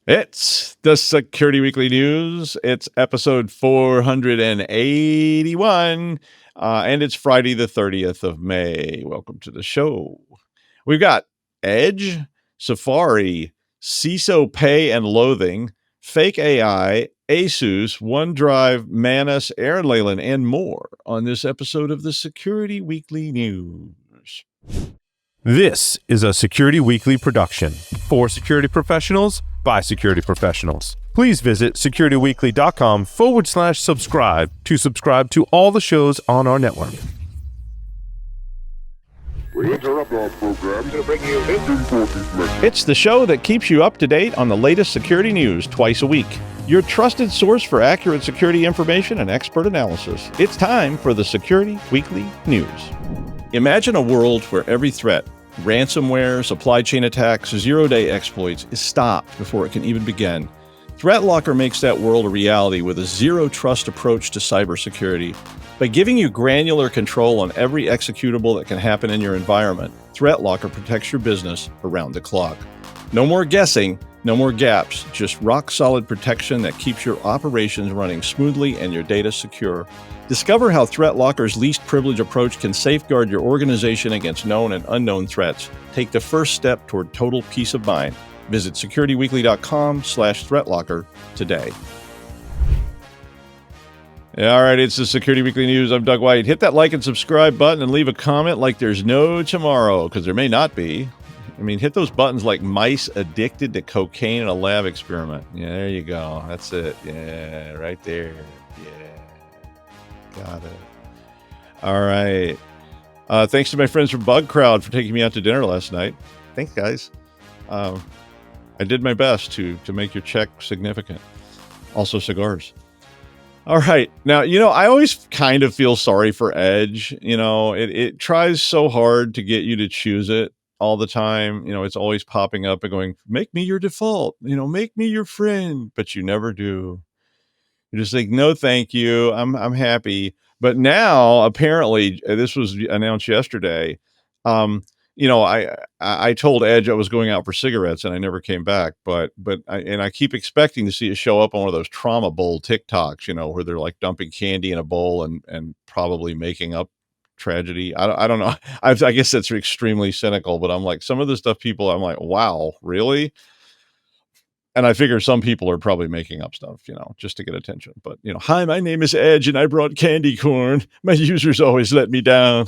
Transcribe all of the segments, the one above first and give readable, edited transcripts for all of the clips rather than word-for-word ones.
It's the Security Weekly News. It's episode 481, and it's Friday, the 30th of May. Welcome to the show. We've got Edge, Safari, CISO Pay and Loathing, Fake AI, ASUS, OneDrive, Manus, Aaron Leyland, and more on this episode of the Security Weekly News. This is a Security Weekly production for security professionals by security professionals. Please visit securityweekly.com/subscribe to subscribe to all the shows on our network. We interrupt our program to bring you this important message. It's the show that keeps you up to date on the latest security news twice a week. Your trusted source for accurate security information and expert analysis. It's time for the Security Weekly News. Imagine a world where every threat, ransomware, supply chain attacks, zero-day exploits, is stopped before it can even begin. ThreatLocker makes that world a reality with a zero-trust approach to cybersecurity. By giving you granular control on every executable that can happen in your environment, ThreatLocker protects your business around the clock. No more guessing, no more gaps, just rock-solid protection that keeps your operations running smoothly and your data secure. Discover how ThreatLocker's least privilege approach can safeguard your organization against known and unknown threats. Take the first step toward total peace of mind. Visit securityweekly.com/ThreatLocker today. All right, it's the Security Weekly News. I'm Doug White. Hit that like and subscribe button and leave a comment like there's no tomorrow, because there may not be. I mean, hit those buttons like mice addicted to cocaine in a lab experiment. Yeah, there you go. That's it. Yeah, right there. Yeah. Got it. All right. Thanks to my friends from Bug Crowd for taking me out to dinner last night. Thanks, guys. I did my best to make your check significant. Also cigars. All right. Now, I always kind of feel sorry for Edge. It tries so hard to get you to choose it all the time. It's always popping up and going, make me your default, make me your friend, but you never do. You're just like, no, thank you. I'm happy. But now, apparently, this was announced yesterday. I told Edge I was going out for cigarettes, and I never came back. But I keep expecting to see it show up on one of those trauma bowl TikToks, where they're like dumping candy in a bowl and probably making up tragedy. I don't know. I guess that's extremely cynical, but I'm like, some of the stuff I'm like, wow, really? And I figure some people are probably making up stuff, just to get attention. But, hi, my name is Edge and I brought candy corn. My users always let me down.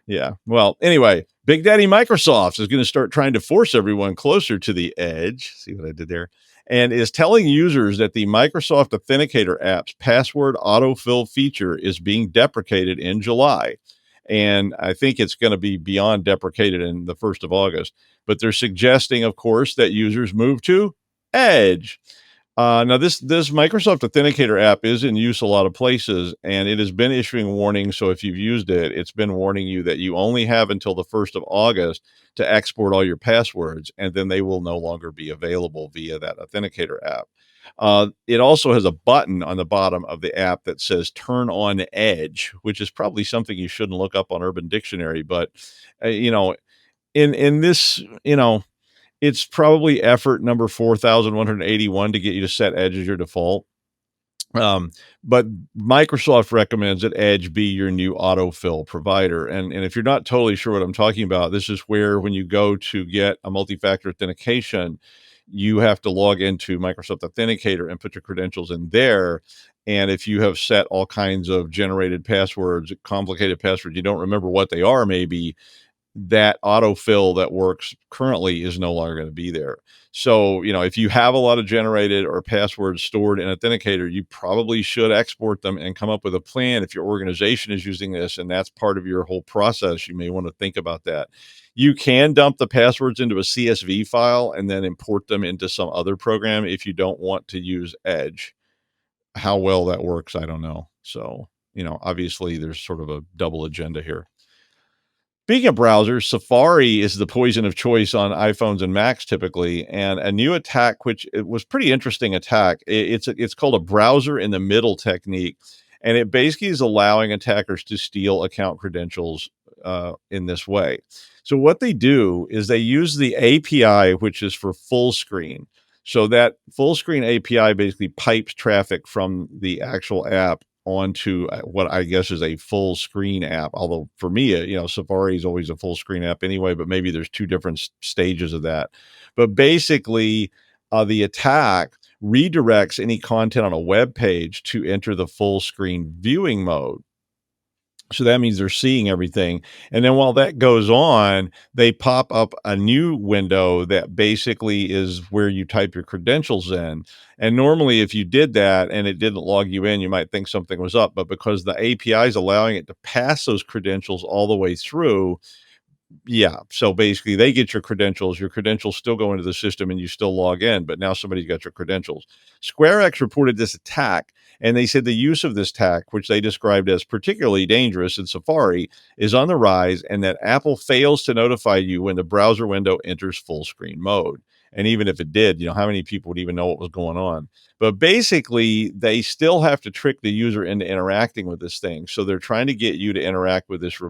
Yeah. Well, anyway, Big Daddy Microsoft is going to start trying to force everyone closer to the edge. See what I did there? And is telling users that the Microsoft Authenticator app's password autofill feature is being deprecated in July. And I think it's going to be beyond deprecated in the 1st of August. But they're suggesting, of course, that users move to Edge. Now, this Microsoft Authenticator app is in use a lot of places, and it has been issuing warnings. So if you've used it, it's been warning you that you only have until the 1st of August to export all your passwords, and then they will no longer be available via that Authenticator app. It also has a button on the bottom of the app that says turn on Edge, which is probably something you shouldn't look up on Urban Dictionary. But, in this, it's probably effort number 4,181 to get you to set Edge as your default. But Microsoft recommends that Edge be your new autofill provider. And if you're not totally sure what I'm talking about, this is where when you go to get a multi-factor authentication, you have to log into Microsoft Authenticator and put your credentials in there. And if you have set all kinds of generated passwords, complicated passwords, you don't remember what they are, maybe that autofill that works currently is no longer going to be there. So, if you have a lot of generated or passwords stored in Authenticator, you probably should export them and come up with a plan. If your organization is using this and that's part of your whole process, you may want to think about that. You can dump the passwords into a CSV file and then import them into some other program if you don't want to use Edge. How well that works, I don't know. So, obviously there's sort of a double agenda here. Speaking of browsers, Safari is the poison of choice on iPhones and Macs typically, and a new attack, which it was pretty interesting attack. It's called a browser in the middle technique, and it basically is allowing attackers to steal account credentials in this way. So what they do is they use the API, which is for full screen. So that full screen API basically pipes traffic from the actual app onto what I guess is a full screen app. Although for me, Safari is always a full screen app anyway, but maybe there's two different stages of that. But basically, the attack redirects any content on a web page to enter the full screen viewing mode. So that means they're seeing everything. And then while that goes on, they pop up a new window that basically is where you type your credentials in. And normally, if you did that and it didn't log you in, you might think something was up. But because the API is allowing it to pass those credentials all the way through, yeah. So basically, they get your credentials still go into the system and you still log in, but now somebody's got your credentials. SquareX reported this attack, and they said the use of this attack, which they described as particularly dangerous in Safari, is on the rise, and that Apple fails to notify you when the browser window enters full screen mode. And even if it did, how many people would even know what was going on? But basically, they still have to trick the user into interacting with this thing. So they're trying to get you to interact with this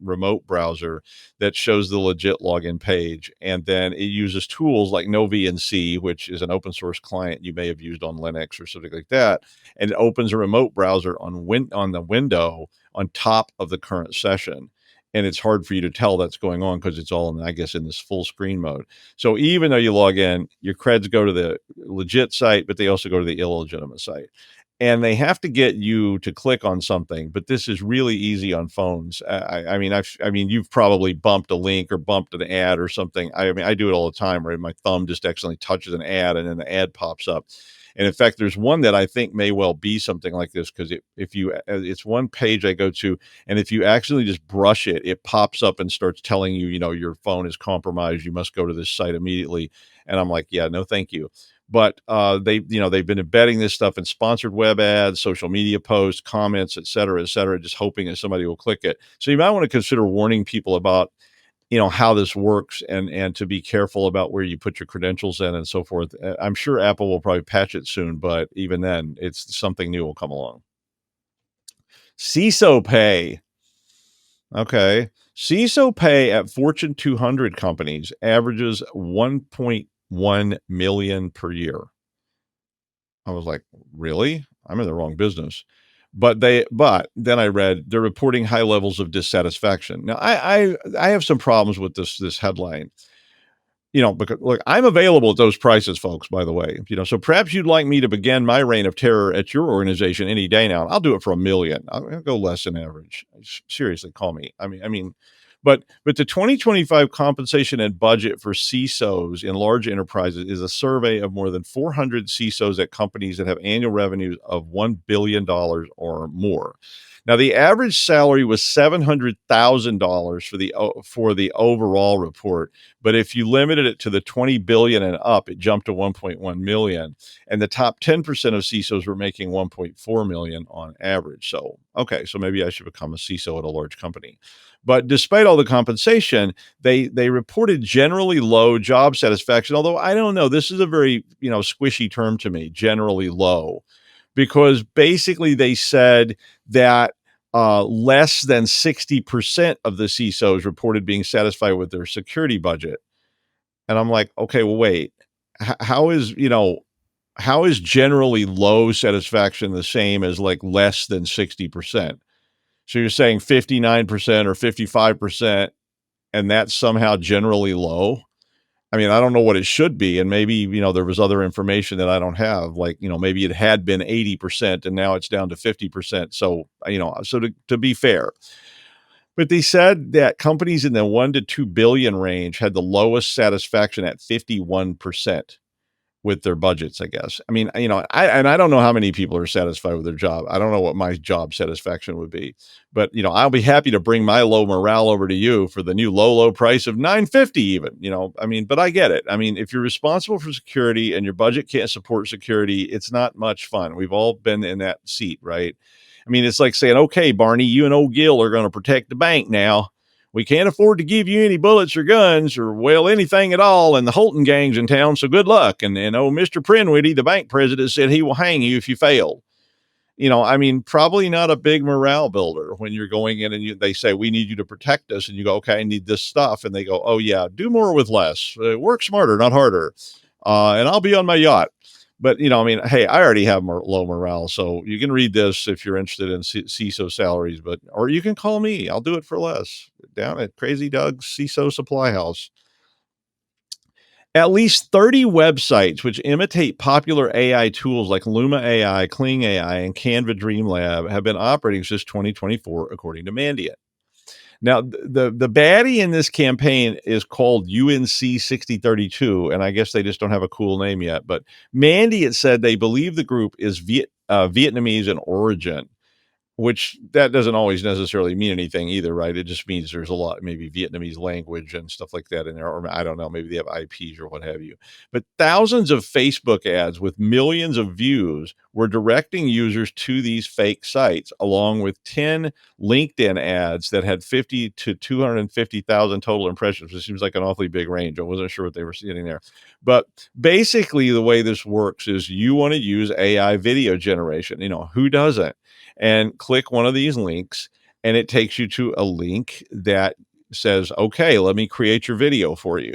remote browser that shows the legit login page. And then it uses tools like NoVNC, which is an open source client you may have used on Linux or something like that. And it opens a remote browser on the window on top of the current session. And it's hard for you to tell that's going on because it's all in this full screen mode. So even though you log in, your creds go to the legit site, but they also go to the illegitimate site. And they have to get you to click on something, but this is really easy on phones. I mean, you've probably bumped a link or bumped an ad or something. I mean, I do it all the time, right? My thumb just accidentally touches an ad, and then the ad pops up. And in fact, there's one that I think may well be something like this because it's one page I go to, and if you actually just brush it, it pops up and starts telling you, your phone is compromised. You must go to this site immediately. And I'm like, yeah, no, thank you. But they've been embedding this stuff in sponsored web ads, social media posts, comments, et cetera, just hoping that somebody will click it. So you might want to consider warning people about, how this works and to be careful about where you put your credentials in and so forth. I'm sure Apple will probably patch it soon, but even then, it's something new will come along. CISO pay. Okay. CISO pay at Fortune 200 companies averages 1.1 million per year. I was like, really? I'm in the wrong business. But then I read they're reporting high levels of dissatisfaction. Now I have some problems with this headline. Because look, I'm available at those prices, folks, by the way. So perhaps you'd like me to begin my reign of terror at your organization any day now. I'll do it for $1 million. I'll go less than average. Seriously, call me. But the 2025 compensation and budget for CISOs in large enterprises is a survey of more than 400 CISOs at companies that have annual revenues of $1 billion or more. Now, the average salary was $700,000 for the overall report, but if you limited it to the 20 billion and up, it jumped to 1.1 million. And the top 10% of CISOs were making 1.4 million on average. So, okay, so maybe I should become a CISO at a large company. But despite all the compensation, they reported generally low job satisfaction. Although I don't know, this is a very squishy term to me, generally low, because basically they said that less than 60% of the CISOs reported being satisfied with their security budget. And I'm like, okay, well, wait, how is generally low satisfaction the same as like less than 60%? So you're saying 59% or 55%, and that's somehow generally low? I mean, I don't know what it should be. And maybe, there was other information that I don't have, like, maybe it had been 80% and now it's down to 50%. So, to be fair, but they said that companies in the 1 to 2 billion range had the lowest satisfaction at 51%. With their budgets, I guess. I mean, I don't know how many people are satisfied with their job. I don't know what my job satisfaction would be, but I'll be happy to bring my low morale over to you for the new low price of $950 even, but I get it. I mean, if you're responsible for security and your budget can't support security, it's not much fun. We've all been in that seat, right? I mean, it's like saying, okay, Barney, you and old Gil are going to protect the bank now. We can't afford to give you any bullets or guns or, well, anything at all. And the Holton gang's in town, so good luck. And Mr. Prinwitty, the bank president, said he will hang you if you fail. Probably not a big morale builder when you're going in and they say, we need you to protect us. And you go, okay, I need this stuff. And they go, oh, yeah, do more with less. Work smarter, not harder. and I'll be on my yacht. But, I mean, hey, I already have low morale, so you can read this if you're interested in CISO salaries, or you can call me. I'll do it for less down at Crazy Doug's CISO Supply House. At least 30 websites which imitate popular AI tools like Luma AI, Kling AI, and Canva Dreamlab have been operating since 2024, according to Mandiant. Now, the baddie in this campaign is called UNC 6032, and I guess they just don't have a cool name yet. But Mandiant said they believe the group is Vietnamese in origin, which that doesn't always necessarily mean anything either, right? It just means there's a lot, maybe Vietnamese language and stuff like that in there, or I don't know, maybe they have IPs or what have you. But thousands of Facebook ads with millions of views were directing users to these fake sites, along with 10 LinkedIn ads that had 50 to 250,000 total impressions, which seems like an awfully big range. I wasn't sure what they were seeing there. But basically, the way this works is you want to use AI video generation. Who doesn't? And click one of these links, and it takes you to a link that says, okay, let me create your video for you.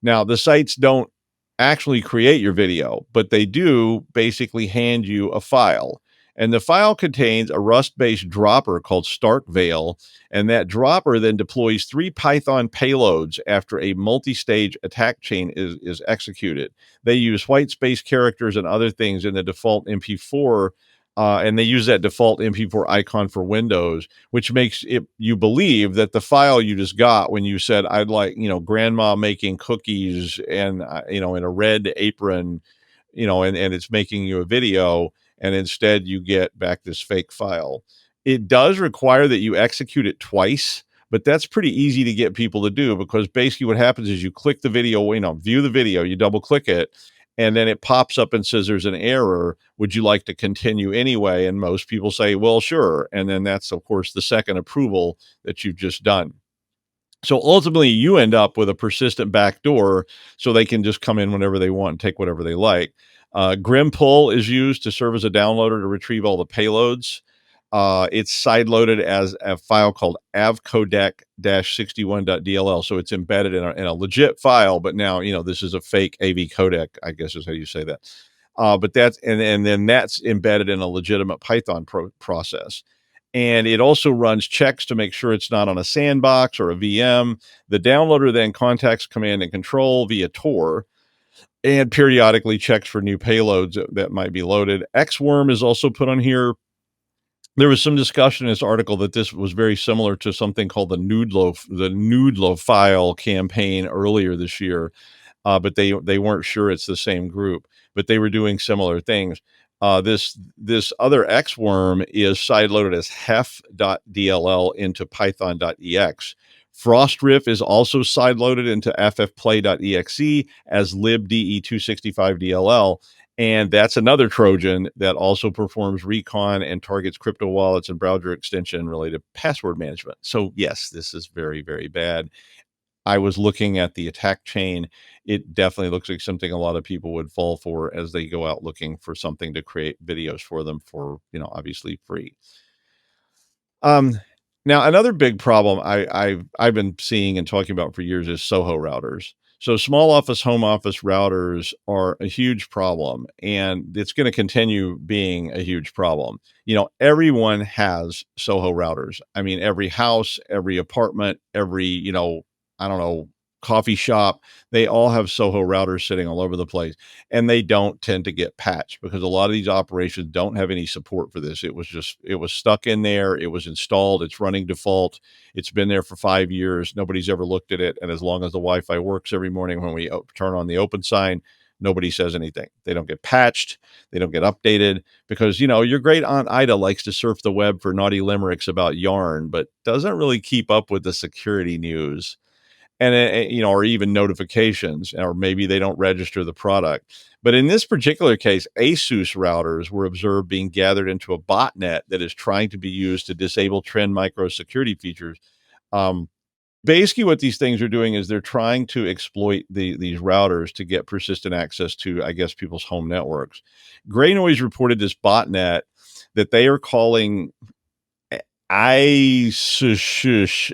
Now, the sites don't actually create your video, but they do basically hand you a file. And the file contains a Rust-based dropper called Starkvale, and that dropper then deploys 3 Python payloads after a multi-stage attack chain is executed. They use white space characters and other things in the default MP4, and they use that default MP4 icon for Windows, which makes you believe that the file you just got when you said, I'd like, grandma making cookies and, in a red apron, and it's making you a video. And instead you get back this fake file. It does require that you execute it twice, but that's pretty easy to get people to do, because basically what happens is you click the video, view the video, you double click it, and then it pops up and says there's an error. Would you like to continue anyway? And most people say, well, sure. And then that's, of course, the second approval that you've just done. So ultimately, you end up with a persistent backdoor, so they can just come in whenever they want and take whatever they like. Grimpull is used to serve as a downloader to retrieve all the payloads. It's sideloaded as a file called avcodec-61.dll. So it's embedded in a legit file, but now, this is a fake AV codec, I guess is how you say that. But that's, and then that's embedded in a legitimate Python process. And it also runs checks to make sure it's not on a sandbox or a VM. The downloader then contacts command and control via Tor, and periodically checks for new payloads that might be loaded. XWorm is also put on here. There was some discussion in this article that this was very similar to something called the Noodlo file campaign earlier this year, but they weren't sure it's the same group, but they were doing similar things. This other XWorm is sideloaded as hef.dll into python.ex. FrostRiff is also sideloaded into ffplay.exe as libde265dll. And that's another Trojan that also performs recon and targets crypto wallets and browser extension related password management. So yes, this is very, very bad. I was looking at the attack chain. It definitely looks like something a lot of people would fall for as they go out looking for something to create videos for them for, obviously free. Now another big problem I've been seeing and talking about for years is SOHO routers. So small office, home office routers are a huge problem, and it's going to continue being a huge problem. Everyone has SOHO routers. I mean, every house, every apartment, every, I don't know, coffee shop, they all have SOHO routers sitting all over the place, and they don't tend to get patched because a lot of these operations don't have any support for this. It was stuck in there. It was installed. It's running default. It's been there for 5 years. Nobody's ever looked at it. And as long as the Wi-Fi works every morning when we turn on the open sign, nobody says anything. They don't get patched. They don't get updated because, your great Aunt Ida likes to surf the web for naughty limericks about yarn, but doesn't really keep up with the security news. And, or even notifications, or maybe they don't register the product. But in this particular case, ASUS routers were observed being gathered into a botnet that is trying to be used to disable Trend Micro security features. Basically, what these things are doing is they're trying to exploit these routers to get persistent access to, I guess, people's home networks. Gray Noise reported this botnet that they are calling AYYSHUSH,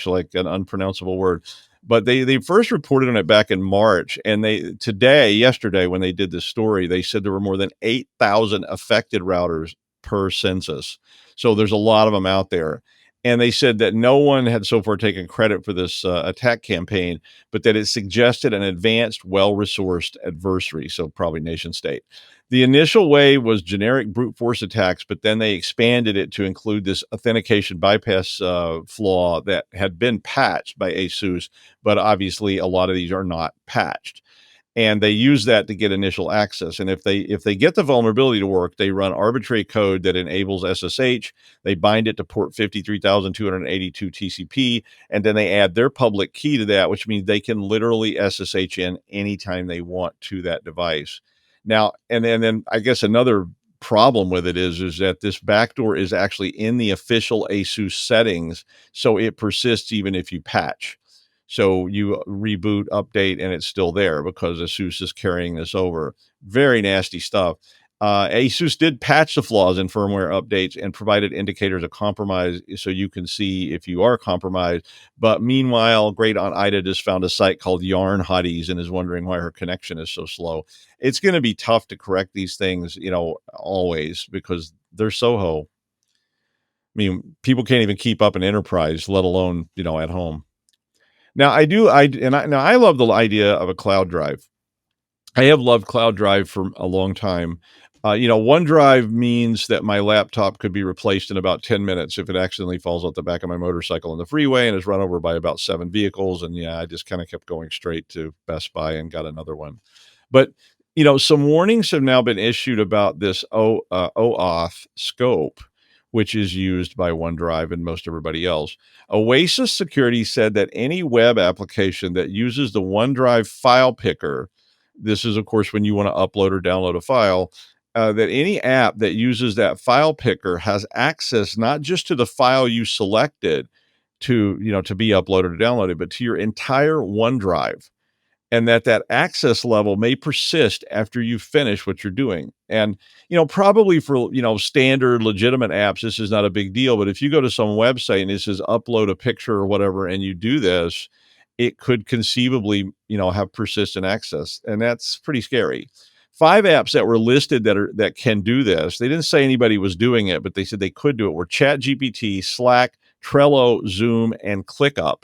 like an unpronounceable word. But they first reported on it back in March, and yesterday, when they did this story, they said there were more than 8,000 affected routers per census. So there's a lot of them out there. And they said that no one had so far taken credit for this attack campaign, but that it suggested an advanced, well-resourced adversary, so probably nation state. The initial wave was generic brute force attacks, but then they expanded it to include this authentication bypass flaw that had been patched by ASUS, but obviously a lot of these are not patched. And they use that to get initial access. And if they get the vulnerability to work, they run arbitrary code that enables SSH. They bind it to port 53,282 TCP, and then they add their public key to that, which means they can literally SSH in anytime they want to that device. Now, and then I guess another problem with it is that this backdoor is actually in the official ASUS settings, so it persists even if you patch. So you reboot, update, and it's still there because ASUS is carrying this over. Very nasty stuff. ASUS did patch the flaws in firmware updates and provided indicators of compromise so you can see if you are compromised. But meanwhile, Great Aunt Ida just found a site called Yarn Hotties and is wondering why her connection is so slow. It's going to be tough to correct these things, always, because they're Soho. I mean, people can't even keep up an enterprise, let alone, at home. Now I love the idea of a cloud drive. I have loved cloud drive for a long time. OneDrive means that my laptop could be replaced in about 10 minutes if it accidentally falls out the back of my motorcycle on the freeway and is run over by about 7 vehicles. And yeah, I just kind of kept going straight to Best Buy and got another one. But, some warnings have now been issued about this OAuth scope, which is used by OneDrive and most everybody else. Oasis Security said that any web application that uses the OneDrive file picker, this is, of course, when you want to upload or download a file, that any app that uses that file picker has access not just to the file you selected to be uploaded or downloaded, but to your entire OneDrive. And that access level may persist after you finish what you're doing. And, probably for, standard legitimate apps, this is not a big deal. But if you go to some website and it says upload a picture or whatever, and you do this, it could conceivably, have persistent access. And that's pretty scary. 5 apps that were listed that can do this. They didn't say anybody was doing it, but they said they could do it were ChatGPT, Slack, Trello, Zoom, and ClickUp.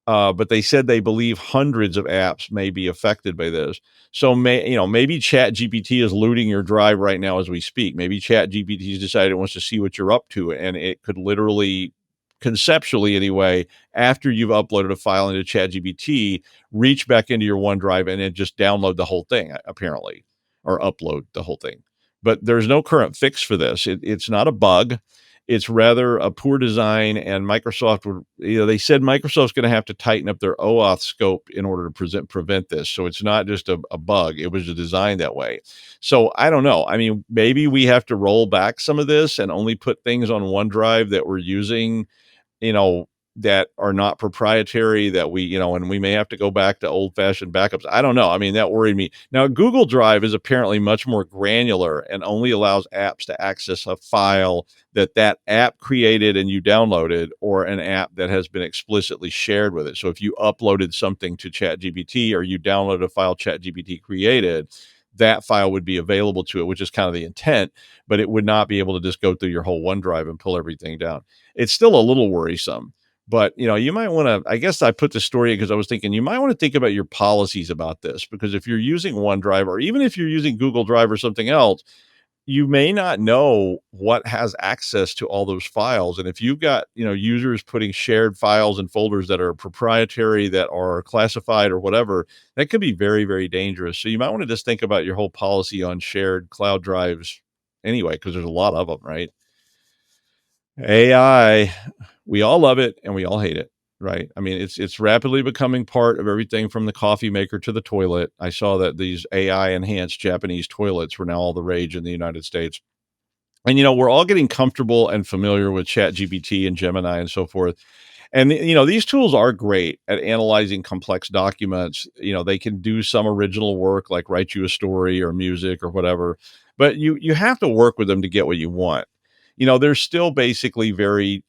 But they said they believe hundreds of apps may be affected by this. So maybe ChatGPT is looting your drive right now as we speak. Maybe ChatGPT has decided it wants to see what you're up to, and it could literally, conceptually anyway, after you've uploaded a file into ChatGPT, reach back into your OneDrive and then just download the whole thing, apparently, or upload the whole thing. But there's no current fix for this. It's not a bug. It's rather a poor design, and Microsoft they said Microsoft's going to have to tighten up their OAuth scope in order to prevent this. So it's not just a bug. It was designed that way. So I don't know. I mean, maybe we have to roll back some of this and only put things on OneDrive that we're using, that are not proprietary, that we, and we may have to go back to old fashioned backups. I don't know. I mean, that worried me. Now, Google Drive is apparently much more granular and only allows apps to access a file that app created and you downloaded, or an app that has been explicitly shared with it. So if you uploaded something to ChatGPT or you downloaded a file ChatGPT created, that file would be available to it, which is kind of the intent, but it would not be able to just go through your whole OneDrive and pull everything down. It's still a little worrisome. But, you might want to, I guess I put the story because I was thinking you might want to think about your policies about this, because if you're using OneDrive, or even if you're using Google Drive or something else, you may not know what has access to all those files. And if you've got, users putting shared files and folders that are proprietary, that are classified or whatever, that could be very, very dangerous. So you might want to just think about your whole policy on shared cloud drives anyway, because there's a lot of them, right? AI, we all love it and we all hate it, right? I mean, it's rapidly becoming part of everything from the coffee maker to the toilet. I saw that these AI enhanced Japanese toilets were now all the rage in the United States. And, we're all getting comfortable and familiar with ChatGPT and Gemini and so forth. And, these tools are great at analyzing complex documents. They can do some original work, like write you a story or music or whatever, but you have to work with them to get what you want. They're still basically very,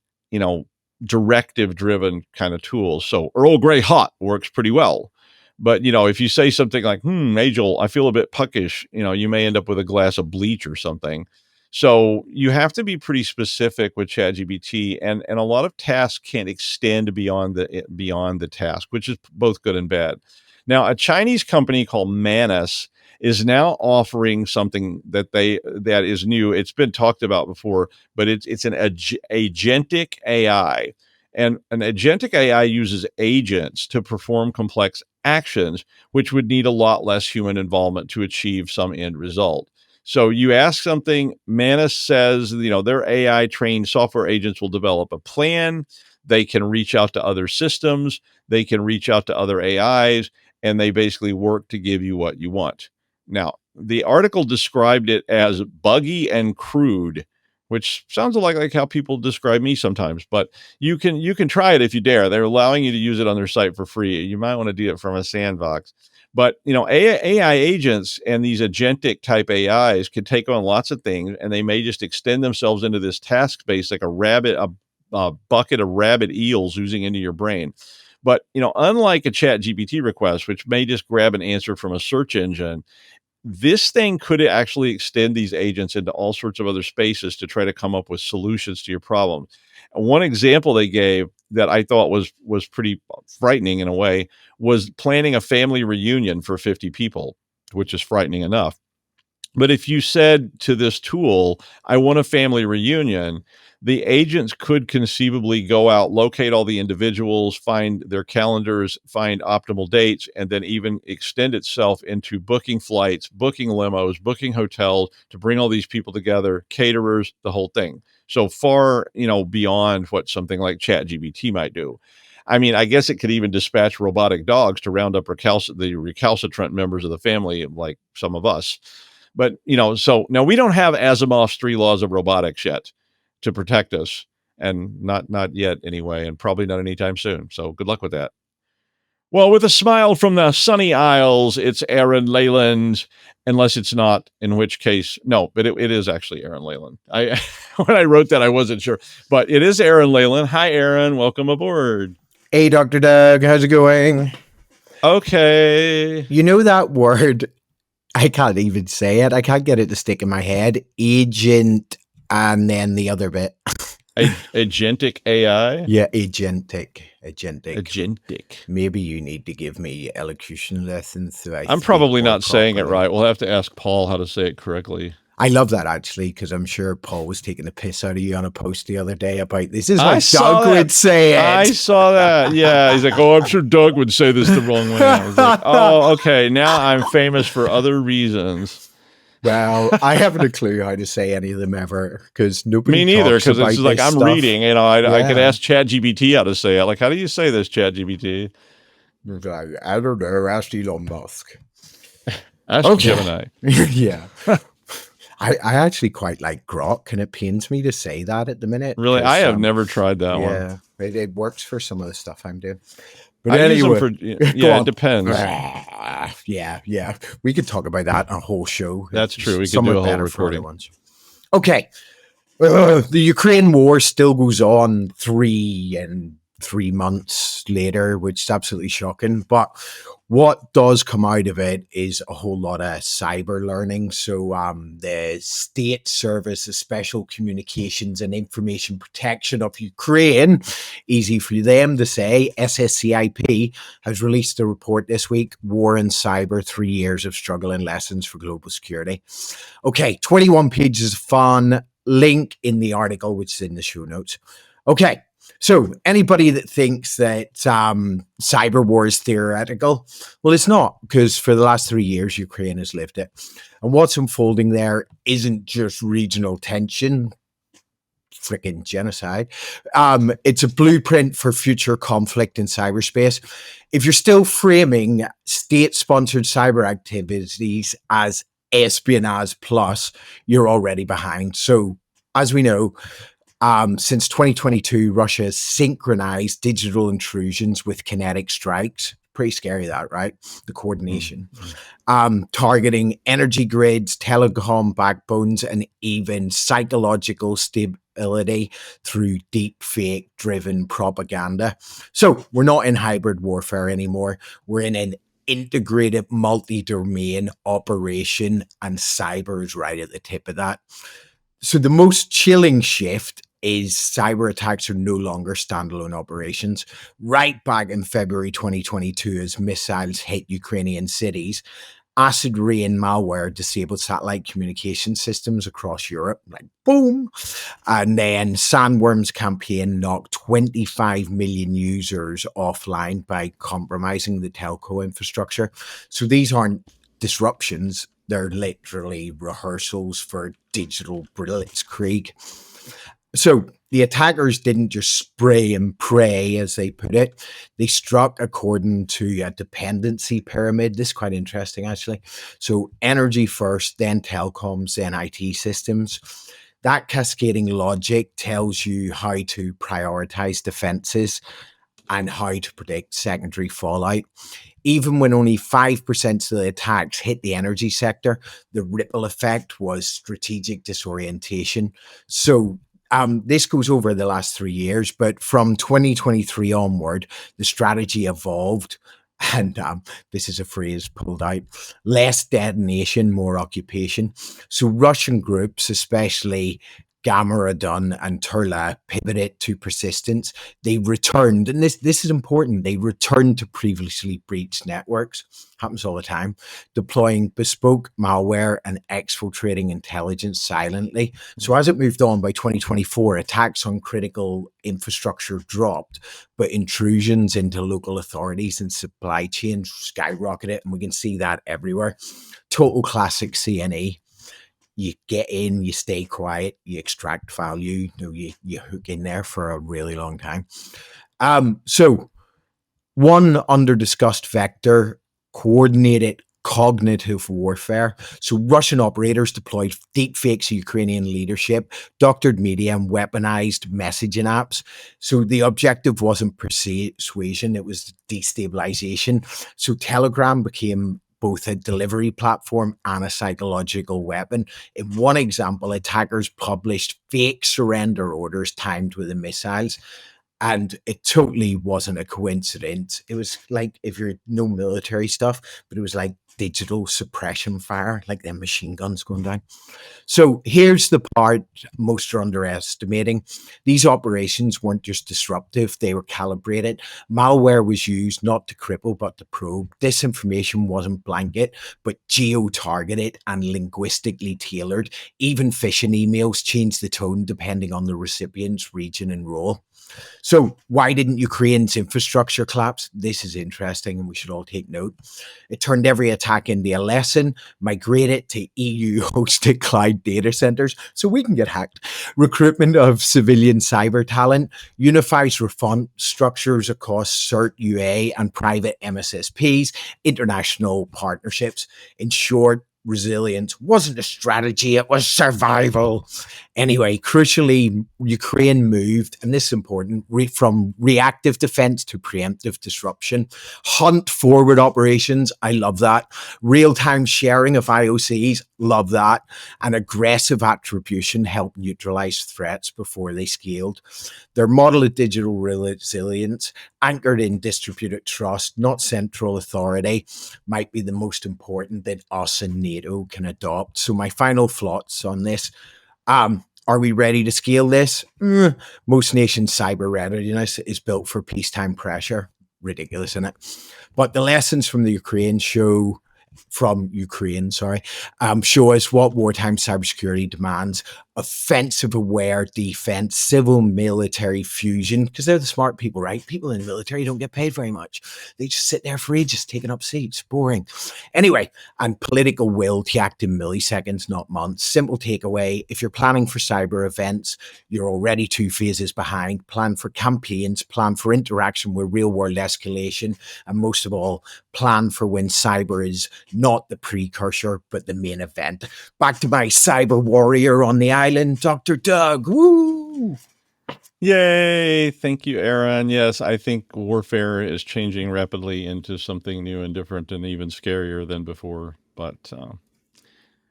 directive driven kind of tools. So Earl Grey hot works pretty well. But, if you say something like, Angel, I feel a bit puckish, you may end up with a glass of bleach or something. So you have to be pretty specific with ChatGPT, and a lot of tasks can't extend beyond the task, which is both good and bad. Now, a Chinese company called Manus is now offering something that is new. It's been talked about before, but it's an agentic AI. And an agentic AI uses agents to perform complex actions, which would need a lot less human involvement to achieve some end result. So you ask something, Manus says, their AI trained software agents will develop a plan. They can reach out to other systems. They can reach out to other AIs, and they basically work to give you what you want. Now, the article described it as buggy and crude, which sounds like how people describe me sometimes, but you can try it if you dare. They're allowing you to use it on their site for free. You might want to do it from a sandbox. But AI agents and these agentic type AIs can take on lots of things, and they may just extend themselves into this task space like a bucket of rabbit eels oozing into your brain. But unlike a chat GPT request, which may just grab an answer from a search engine, this thing could actually extend these agents into all sorts of other spaces to try to come up with solutions to your problem. One example they gave that I thought was pretty frightening in a way was planning a family reunion for 50 people, which is frightening enough. But if you said to this tool, I want a family reunion, the agents could conceivably go out, locate all the individuals, find their calendars, find optimal dates, and then even extend itself into booking flights, booking limos, booking hotels to bring all these people together, caterers, the whole thing. So far, beyond what something like ChatGPT might do. I mean, I guess it could even dispatch robotic dogs to round up the recalcitrant members of the family, like some of us. But, so now we don't have Asimov's 3 laws of robotics yet to protect us, and not yet anyway, and probably not anytime soon. So good luck with that. Well, with a smile from the sunny Isles, it's Aaron Leyland, unless it's not, in which case, no, but it is actually Aaron Leyland. When I wrote that, I wasn't sure, but it is Aaron Leyland. Hi, Aaron. Welcome aboard. Hey, Dr. Doug. How's it going? Okay. You know that word? I can't even say it. I can't get it to stick in my head. Agent, and then the other bit. Agentic AI? Yeah, agentic. Agentic. Maybe you need to give me elocution lessons. So I'm probably not saying it right. We'll have to ask Paul how to say it correctly. I love that, actually, because I'm sure Paul was taking the piss out of you on a post the other day about this is how Doug would say it. I saw that. Yeah. He's like, I'm sure Doug would say this the wrong way. I was like, oh, okay. Now I'm famous for other reasons. Well, I haven't a clue how to say any of them ever, because nobody. Me neither, because it's like I'm stuff. reading. I could ask ChatGPT how to say it. Like, how do you say this, ChatGPT? I don't know. Ask Elon Musk. Ask Gemini. Yeah. I actually quite like Grok, and it pains me to say that at the minute. Really? I have never tried that one. Yeah, it works for some of the stuff I'm doing. But anyway, it depends. Yeah. We could talk about that on a whole show. That's true. We could do a whole recording. Okay. The Ukraine war still goes on 3 months later, which is absolutely shocking. But what does come out of it is a whole lot of cyber learning. So the State Service of Special Communications and Information Protection of Ukraine, easy for them to say, SSCIP, has released a report this week, War and Cyber, 3 Years of Struggle and Lessons for Global Security. Okay, 21 pages of fun. Link in the article, which is in the show notes. Okay. So anybody that thinks that cyber war is theoretical, well, it's not, because for the last 3 years, Ukraine has lived it. And what's unfolding there isn't just regional tension, freaking genocide. It's a blueprint for future conflict in cyberspace. If you're still framing state-sponsored cyber activities as espionage plus, you're already behind. So as we know, since 2022, Russia has synchronized digital intrusions with kinetic strikes. Pretty scary, that, right? The coordination. Targeting energy grids, telecom backbones, and even psychological vulnerability through deep fake driven propaganda. So we're not in hybrid warfare anymore. We're in an integrated multi-domain operation, and cyber is right at the tip of that. So the most chilling shift is cyber attacks are no longer standalone operations. Right back in February 2022, as missiles hit Ukrainian cities, acid rain malware disabled satellite communication systems across Europe, like boom. And then Sandworm's campaign knocked 25 million users offline by compromising the telco infrastructure. So these aren't disruptions, they're literally rehearsals for digital blitzkrieg. So the attackers didn't just spray and pray, as they put it. They struck according to a dependency pyramid. This is quite interesting, actually. So energy first, then telecoms, then IT systems. That cascading logic tells you how to prioritize defenses and how to predict secondary fallout. Even when only 5% of the attacks hit the energy sector, the ripple effect was strategic disorientation. So this goes over the last 3 years, but from 2023 onward, the strategy evolved. And this is a phrase pulled out: less detonation, more occupation. So Russian groups, especially Gamma Radun and Turla, pivoted to persistence. They returned, and this is important, they returned to previously breached networks. Happens all the time. Deploying bespoke malware and exfiltrating intelligence silently. So as it moved on, by 2024, attacks on critical infrastructure dropped, but intrusions into local authorities and supply chains skyrocketed, and we can see that everywhere. Total classic CNE. You get in, you stay quiet, you extract value, you hook in there for a really long time. So one under discussed vector, coordinated cognitive warfare. So Russian operators deployed deep fakes of Ukrainian leadership, doctored media, and weaponized messaging apps. So the objective wasn't persuasion, it was destabilization. So Telegram became both a delivery platform and a psychological weapon. In one example, attackers published fake surrender orders timed with the missiles. And it totally wasn't a coincidence. It was like, if you're no military stuff, but it was like digital suppression fire, like them machine guns going down. So here's the part most are underestimating. These operations weren't just disruptive, they were calibrated. Malware was used not to cripple, but to probe. Disinformation wasn't blanket, but geo-targeted and linguistically tailored. Even phishing emails changed the tone depending on the recipient's region and role. So why didn't Ukraine's infrastructure collapse? This is interesting, and we should all take note. It turned every attack into a lesson, migrated to EU-hosted cloud data centers so we can get hacked. Recruitment of civilian cyber talent, unifies response structures across CERT UA and private MSSPs, international partnerships. In short, resilience wasn't a strategy, it was survival. Anyway, crucially, Ukraine moved, and this is important, from reactive defense to preemptive disruption. Hunt forward operations, I love that. Real-time sharing of IOCs, love that. And aggressive attribution helped neutralize threats before they scaled. Their model of digital resilience, anchored in distributed trust, not central authority, might be the most important that us and NATO can adopt. So my final thoughts on this. Are we ready to scale this? Most nations' cyber readiness is built for peacetime pressure. Ridiculous, isn't it? But the lessons from the Ukraine show show us what wartime cybersecurity demands: offensive aware defense, civil military fusion, because they're the smart people, right? People in the military don't get paid very much. They just sit there for ages taking up seats. Boring. Anyway, and political will to act in milliseconds, not months. Simple takeaway: if you're planning for cyber events, you're already 2 phases behind. Plan for campaigns, plan for interaction with real world escalation, and most of all, plan for when cyber is not the precursor, but the main event. Back to my cyber warrior on the island, Dr. Doug. Woo! Yay. Thank you, Aaron. Yes, I think warfare is changing rapidly into something new and different and even scarier than before. But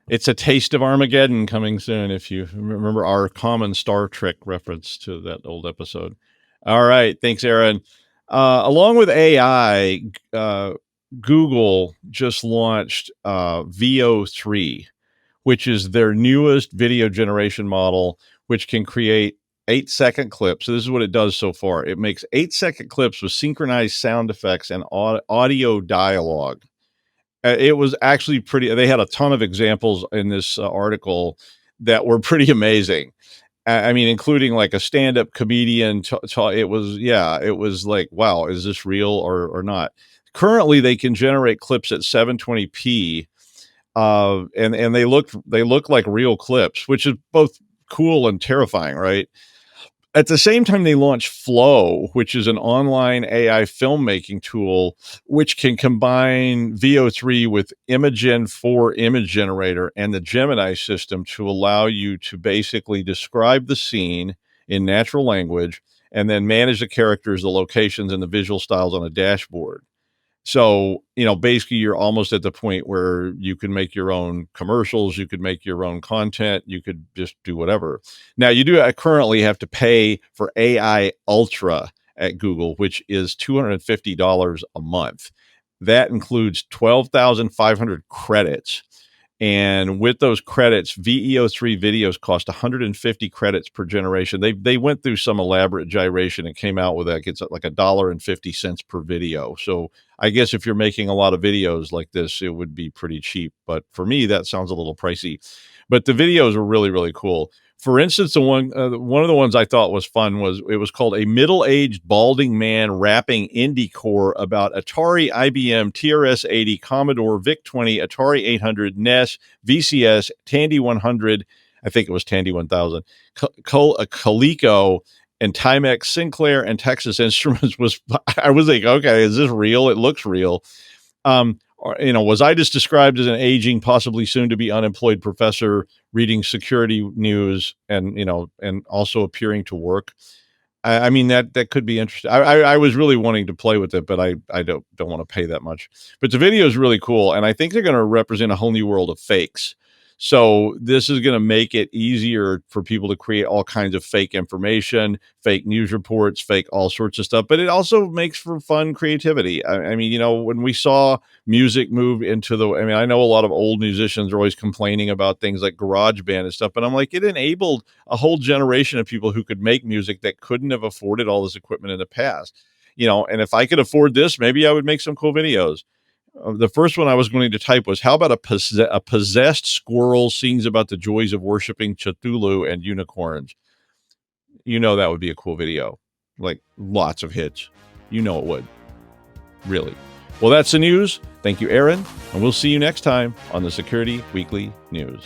It's a taste of Armageddon coming soon, if you remember our common Star Trek reference to that old episode. All right. Thanks, Aaron. Along with AI, Google just launched VO3, which is their newest video generation model, which can create 8-second clips. So this is what it does so far. It makes 8-second clips with synchronized sound effects and audio dialogue. It was actually pretty. They had a ton of examples in this article that were pretty amazing. I mean, including like a stand-up comedian. It was like, wow, is this real or not? Currently, they can generate clips at 720p, and they look like real clips, which is both cool and terrifying, right? At the same time, they launched Flow, which is an online AI filmmaking tool, which can combine VO3 with Imagen 4 image generator and the Gemini system to allow you to basically describe the scene in natural language and then manage the characters, the locations, and the visual styles on a dashboard. So, basically you're almost at the point where you can make your own commercials, you could make your own content, you could just do whatever. Now, you do currently have to pay for AI Ultra at Google, which is $250 a month. That includes 12,500 credits. And with those credits, VEO3 videos cost 150 credits per generation. They went through some elaborate gyration and came out with it's like $1.50 per video. So I guess if you're making a lot of videos like this, it would be pretty cheap. But for me, that sounds a little pricey. But the videos are really, really cool. For instance, one of the ones I thought was fun was called A Middle-Aged Balding Man Rapping Indie Core about Atari, IBM, TRS-80, Commodore, VIC-20, Atari 800, NES, VCS, Tandy 100, I think it was Tandy 1000, Coleco, and Timex, Sinclair, and Texas Instruments. I was like, okay, is this real? It looks real. Was I just described as an aging, possibly soon to be unemployed professor reading security news and also appearing to work? I mean, that could be interesting. I was really wanting to play with it, but I don't want to pay that much. But the video is really cool, and I think they're going to represent a whole new world of fakes. So this is going to make it easier for people to create all kinds of fake information, fake news reports, fake all sorts of stuff. But it also makes for fun creativity. I mean, when we saw music move into I know a lot of old musicians are always complaining about things like GarageBand and stuff, but I'm like, it enabled a whole generation of people who could make music that couldn't have afforded all this equipment in the past. And if I could afford this, maybe I would make some cool videos. The first one I was going to type was, how about a possessed squirrel sings about the joys of worshiping Cthulhu and unicorns? That would be a cool video. Like, lots of hits. It would. Really. Well, that's the news. Thank you, Aaron. And we'll see you next time on the Security Weekly News.